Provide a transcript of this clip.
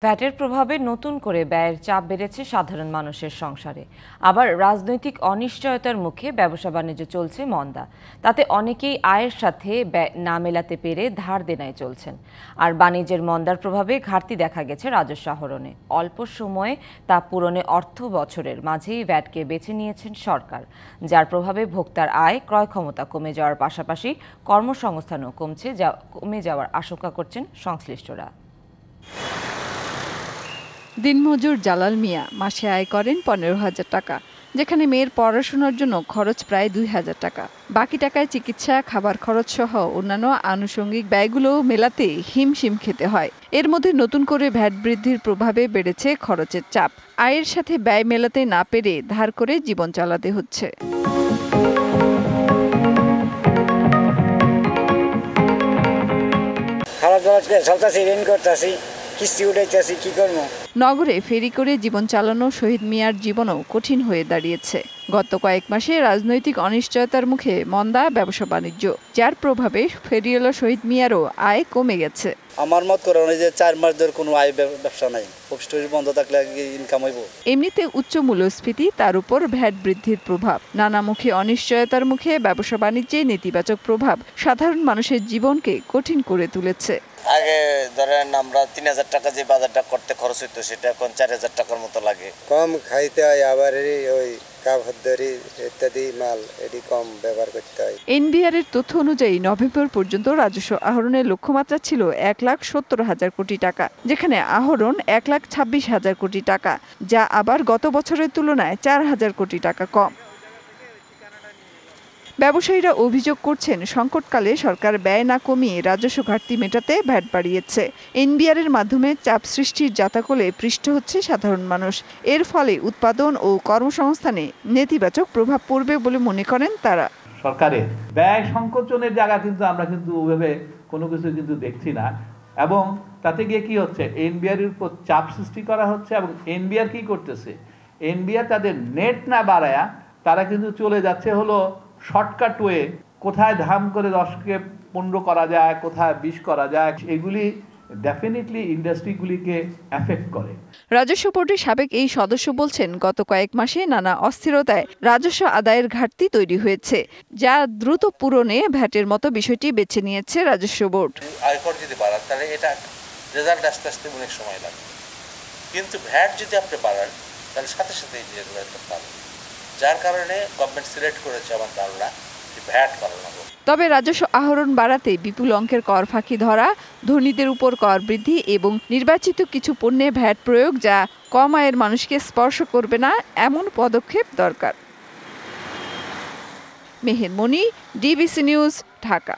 ভ্যাটের প্রভাবে নতুন করে ব্যয়ের চাপ বেড়েছে সাধারণ মানুষের সংসারে। আবার রাজনৈতিক অনিশ্চয়তার মুখে ব্যবসা বাণিজ্য চলছে মন্দা। তাতে অনেকেই আয়ের সাথে ব্যয় না মেলাতে পেরে ধার দেনায় চলছেন। আর বাণিজ্যের মন্দার প্রভাবে ঘাটতি দেখা গেছে রাজস্ব আহরণে। অল্প সময়ে তা পূরণে অর্থ বছরের মাঝেই ভ্যাটকে বেছে নিয়েছেন সরকার, যার প্রভাবে ভোক্তার আয় ক্রয় ক্ষমতা কমে যাওয়ার পাশাপাশি কর্মসংস্থানও কমে যাওয়ার আশঙ্কা করছেন সংশ্লিষ্টরা। দিনমজুর জালাল মিয়া মাসে আয় করেন 15,000 টাকা, যেখানে মেয়ের পড়াশোনার জন্য খরচ প্রায় 2,000 টাকা। বাকি টাকায় চিকিৎসা, খাবার খরচ সহ অন্যান্য আনুষঙ্গিক ব্যয়গুলো মেলাতে হিমশিম খেতে হয়। এর মধ্যে নতুন করে ভ্যাট বৃদ্ধির প্রভাবে বেড়েছে খরচের চাপ। আয়ের সাথে ব্যয় মেলাতে না পেরে ধার করে জীবন চালাতে হচ্ছে। নগরে ফেরি করে জীবন চালানো শহীদ মিয়ার জীবনও কঠিন হয়ে দাঁড়িয়েছে। গত কয়েক মাসে রাজনৈতিক অনিশ্চয়তার মুখে মন্দা ব্যবসা বাণিজ্য, যার প্রভাবে ফেরিওয়ালা শহীদ মিয়ারও আয় কমে গেছে। আমার মত করে যে 4 মাস ধরে কোনো আয় ব্যবসা নাই, অফিস বন্ধ থাকলে ইনকাম হইব। এমনিতে উচ্চ মূল্যস্ফীতি, তার উপর ভ্যাট বৃদ্ধির প্রভাব, নানামুখী অনিশ্চয়তার মুখে ব্যবসা বাণিজ্যে নেতিবাচক প্রভাব সাধারণ মানুষের জীবনকে কঠিন করে তুলেছে। আগে ধরেন আমরা 3,000 টাকা যে বাজারটা করতে খরচ হইতো, সেটা এখন 4,000 টাকার মতো লাগে। কম খাইতে হয়, আবার ওই কাপড় ইত্যাদি মাল এটি কম ব্যবহার করতে হয়। এনবিআর এর তথ্য অনুযায়ী নভেম্বর পর্যন্ত রাজস্ব আহরণের লক্ষ্যমাত্রা ছিল 1,70,000 কোটি টাকা, যেখানে আহরণ 1,26,000 কোটি টাকা, যা আবার গত বছরের তুলনায় 4,000 কোটি টাকা কম। ব্যবসায়ীরা অভিযোগ করছেন, সংকটকালে সরকার ব্যয় না কমিয়ে রাজস্ব ঘাটতি মেটাতে ভ্যাট বাড়িয়েছে। এনবিআর এর মাধ্যমে চাপ সৃষ্টির জাতাকলে পৃষ্ঠ হচ্ছে সাধারণ মানুষ। এর ফলে উৎপাদন ও কর্মসংস্থানে নেতিবাচক প্রভাব পড়বে বলে মনে করেন তারা। সরকারের ব্যয় সংকোচনের জায়গা কিন্তু আমরা ওইভাবে কোনো কিছু দেখছি না, এবং তাতে গিয়ে কি হচ্ছে, এনবিআর এর উপর চাপ সৃষ্টি করা হচ্ছে। এবং এনবিআর কি করতেছে, এনবিআর তাদের নেট না বাড়ায়া তারা চলে যাচ্ছে হলো শর্টকাট ওয়ে, কোথায় ধাম করে 10কে 15 করা যায়, কোথায় 20 করা যায়, এগুলি ডেফিনেটলি ইন্ডাস্ট্রিগুলিকে এফেক্ট করে। রাজস্ব বোর্ডের সাবেক এই সদস্য বলছেন, গত কয়েক মাসে নানা অস্থিরতায় রাজস্ব আদায়ের ঘাটতি তৈরি হয়েছে, যা দ্রুত পূরণে ভ্যাটের মতো বিষয়টি বেছে নিয়েছে রাজস্ব বোর্ড। আয়কর যদি বাড়ান তাহলে এটা রেজাল্ট আসতে অনেক সময় লাগে, কিন্তু ভ্যাট যদি আপনি বাড়ান তাহলে সাথে সাথে এই রেজাল্ট পাবেন। যার কারণে গভর্নমেন্ট সিলেক্ট করেছে আমার ধারণা ভ্যাট বাড়ানো। তবে রাজস্ব আহরণ বাড়াতে বিপুল অঙ্কের কর ফাঁকি ধরা, ধনীদের উপর কর বৃদ্ধি এবং নির্বাচিত কিছু পণ্যে ভ্যাট প্রয়োগ, যা কম আয়ের মানুষকে স্পর্শ করবে না, এমন পদক্ষেপ দরকার। মেহের মনি, ডিবিসি নিউজ, ঢাকা।